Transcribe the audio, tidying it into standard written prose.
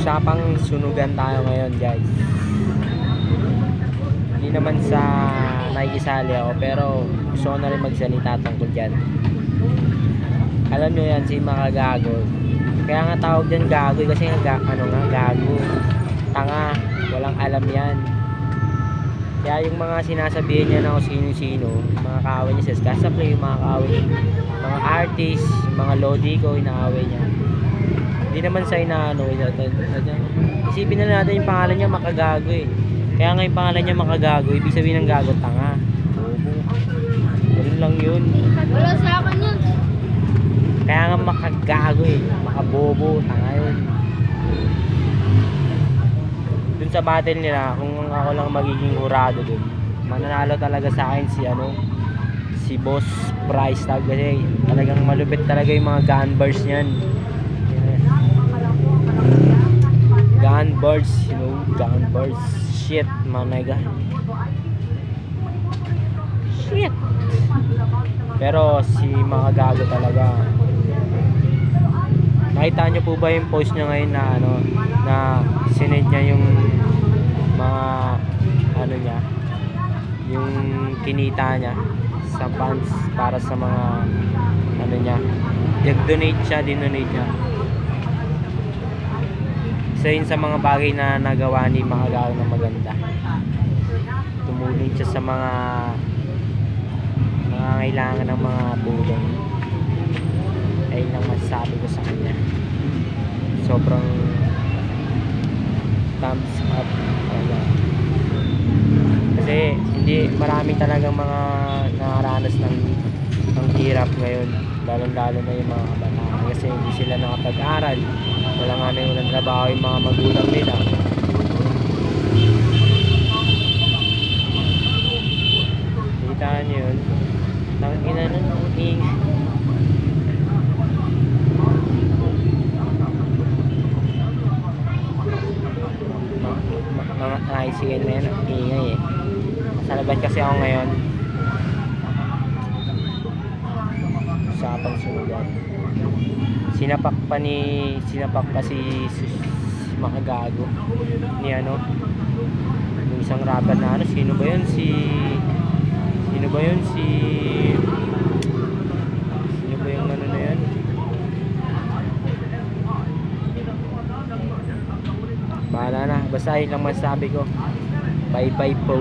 Usapang sunugan tayo ngayon, guys. Hindi naman sa nakikisali ako, pero gusto ko na rin magsalita tungkol dyan. Alam nyo yan, si mga gago. Kaya nga tawag dyan gago, kasi nga gago, tanga, walang alam yan. Kaya yung mga sinasabihin niya na kung sino-sino, mga kaaway niya sa Skasaplay, yung mga kaaway niya, mga artist, mga lodi ko, inaaway niya. Hindi naman sa inaano. Isipin na natin yung pangalan niya Makagago eh. Kaya nga yung pangalan niya Makagago, ibig sabihin ng gago, tanga, bobo. Ganun lang yun. Wala sa akin yun. Kaya nga Makagago eh, makabobo, tanga yun. Dun sa battle nila, kung ako lang magiging hurado dun, mananalo talaga sa akin si Boss Price tag, kasi talagang malupit talaga yung mga gun bars niyan. Gun bars, gun bars. Shit, managa. Shit. Pero si Makagago talaga. Nakita nyo po ba yung post niya ngayon na na sinend niya yung mga niya, yung kinita niya sa funds para sa mga niya, dinonate niya. Isa yun sa mga bagay na nagawa ni Makagago na maganda. Tumulong siya sa mga nangangailangan ng mga tulong. Ayun lang masasabi ko sa kanya. Sobrang thumbs up. Kasi hindi marami talagang mga nakaranas ng hirap ngayon, lalo na yung mga kabataan, kasi hindi sila nakapag-aral, wala nga na yung trabaho yung mga magulang nila. Kita nyo yun, nakikita nun mga ICN na yan, ingay eh. Sa labas kasi ako ngayon. Usapang sunugan. Sinapak pa si Makagago ni yung isang rapper na sino ba yun yung na yun, bahala na, basta yun lang masasabi ko. Bye bye po.